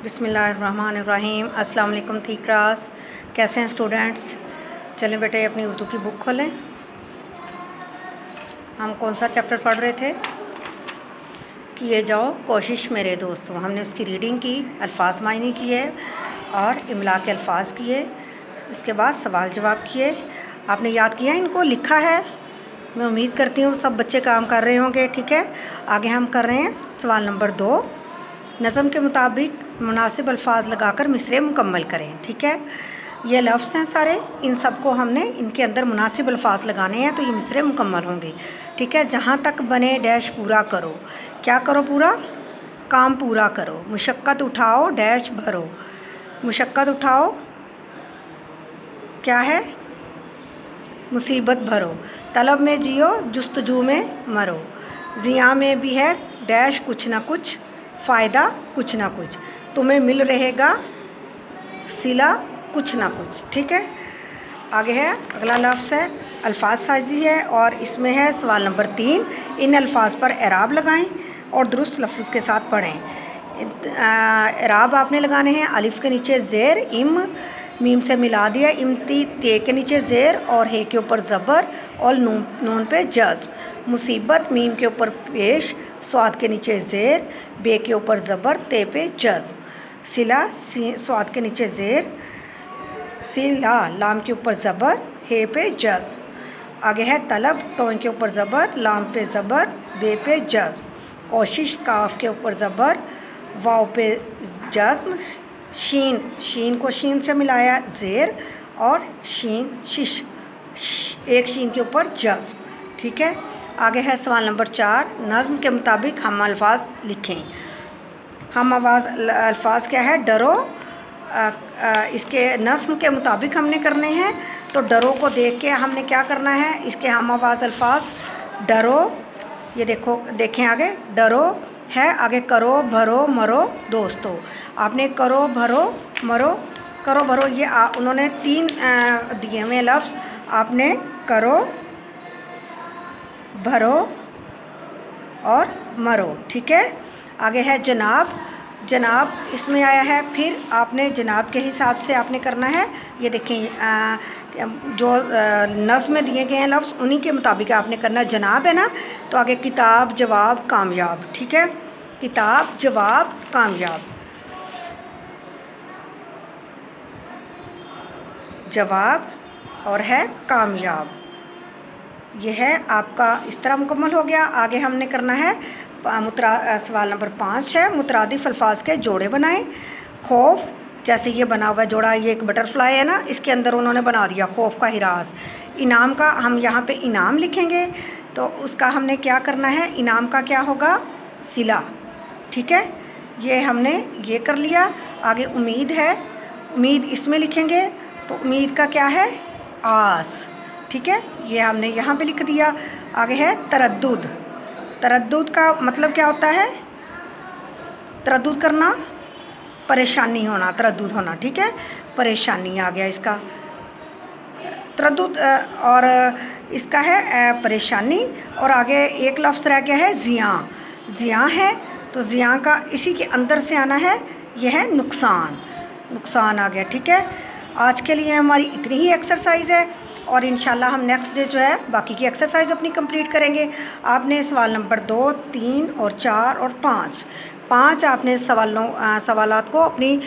بسم اللہ الرحمن الرحیم۔ السلام علیکم تھی کلاس، کیسے ہیں اسٹوڈنٹس؟ چلیں بیٹے اپنی اردو کی بک کھولیں۔ ہم کون سا چیپٹر پڑھ رہے تھے؟ کیے جاؤ کوشش میرے دوستوں۔ ہم نے اس کی ریڈنگ کی، الفاظ معنی کیے اور املا کے الفاظ کیے، اس کے بعد سوال جواب کیے۔ آپ نے یاد کیا، ان کو لکھا ہے؟ میں امید کرتی ہوں سب بچے کام کر رہے ہوں گے، ٹھیک ہے۔ آگے ہم کر رہے ہیں سوال نمبر 2۔ نظم کے مطابق مناسب الفاظ لگا کر مصرعے مکمل کریں، ٹھیک ہے۔ یہ لفظ ہیں سارے، ان سب کو ہم نے ان کے اندر مناسب الفاظ لگانے ہیں تو یہ مصرعے مکمل ہوں گے، ٹھیک ہے۔ جہاں تک بنے ڈیش پورا کرو۔ کیا کرو؟ پورا کام پورا کرو۔ مشقت اٹھاؤ ڈیش بھرو۔ مشقت اٹھاؤ کیا ہے؟ مصیبت بھرو۔ طلب میں جیو جستجو میں مرو۔ زیاں میں بھی ہے ڈیش کچھ نہ کچھ، فائدہ کچھ نہ کچھ، تمہیں مل رہے گا صلہ کچھ نہ کچھ، ٹھیک ہے۔ آگے ہے اگلا لفظ ہے الفاظ سازی ہے، اور اس میں ہے سوال نمبر 3۔ ان الفاظ پر اعراب لگائیں اور درست لفظ کے ساتھ پڑھیں۔ اعراب آپ نے لگانے ہیں الف کے نیچے زیر ام، میم سے ملا دیا امتی، تے کے نیچے زیر اور ہے کے اوپر زبر اور نون پہ جزم۔ مصیبت میم کے اوپر پیش، صاد کے نیچے زیر، بے کے اوپر زبر، تے پہ جزم۔ صلہ صاد کے نیچے زیر، صلہ لام کے اوپر زبر، ہے پہ جزم۔ آگے ہے طلب، تو کے اوپر زبر، لام پہ زبر، بے پہ جزم۔ کوشش کاف کے اوپر زبر، واو پہ جزم۔ شین، شین کو شین سے ملایا زیر اور شین شش، ایک شین کے اوپر جزم، ٹھیک ہے۔ آگے ہے سوال نمبر 4۔ نظم کے مطابق ہم الفاظ لکھیں۔ ہم الفاظ کیا ہے؟ ڈرو۔ اس کے نظم کے مطابق ہم نے کرنے ہیں، تو ڈرو کو دیکھ کے ہم نے کیا کرنا ہے؟ اس کے ہم آواز الفاظ ڈرو، یہ دیکھیں آگے ڈرو ہے، آگے کرو بھرو مرو دوستو۔ آپ نے کرو بھرو مرو، کرو بھرو یہ انہوں نے 3 دیے ہوئے لفظ، آپ نے کرو بھرو اور مرو، ٹھیک ہے۔ آگے ہے جناب، جناب اس میں آیا ہے، پھر آپ نے جناب کے حساب سے آپ نے کرنا ہے۔ یہ دیکھیں جو نظم میں دیے گئے ہیں لفظ انہی کے مطابق آپ نے کرنا ہے۔ جناب ہے نا، تو آگے کتاب جواب کامیاب، ٹھیک ہے۔ کتاب جواب کامیاب، جواب اور ہے کامیاب، یہ ہے آپ کا اس طرح مکمل ہو گیا۔ آگے ہم نے کرنا ہے سوال نمبر 5 ہے مترادف الفاظ کے جوڑے بنائیں۔ خوف، جیسے یہ بنا ہوا جوڑا، یہ ایک بٹر فلائی ہے نا، اس کے اندر انہوں نے بنا دیا خوف کا ہراس۔ انعام کا ہم یہاں پہ انعام لکھیں گے، تو اس کا ہم نے کیا کرنا ہے؟ انعام کا کیا ہوگا؟ صلہ، ٹھیک ہے۔ یہ ہم نے یہ کر لیا۔ آگے امید ہے، امید اس میں لکھیں گے، تو امید کا کیا ہے؟ آس، ٹھیک ہے، یہ ہم نے یہاں پہ لکھ دیا۔ آگے ہے تردد، تردد کا مطلب کیا ہوتا ہے؟ تردد کرنا، پریشانی ہونا، تردد ہونا، ٹھیک ہے، پریشانی آ گیا اس کا تردد، اور اس کا ہے پریشانی۔ اور آگے ایک لفظ رہ گیا ہے زیاں، زیاں ہے تو زیاں کا اسی کے اندر سے آنا ہے، یہ ہے نقصان، نقصان آ گیا، ٹھیک ہے۔ آج کے لیے ہماری اتنی ہی ایکسرسائز ہے، اور انشاءاللہ ہم نیکسٹ ڈے جو ہے باقی کی ایکسرسائز اپنی کمپلیٹ کریں گے۔ آپ نے سوال نمبر 2، 3 اور 4 اور 5 آپ نے سوالات کو اپنی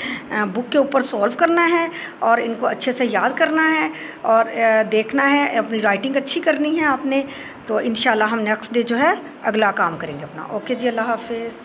بک کے اوپر سولو کرنا ہے، اور ان کو اچھے سے یاد کرنا ہے، اور دیکھنا ہے، اپنی رائٹنگ اچھی کرنی ہے آپ نے۔ تو انشاءاللہ ہم نیکسٹ ڈے جو ہے اگلا کام کریں گے اپنا۔ اوکے جی، اللہ حافظ۔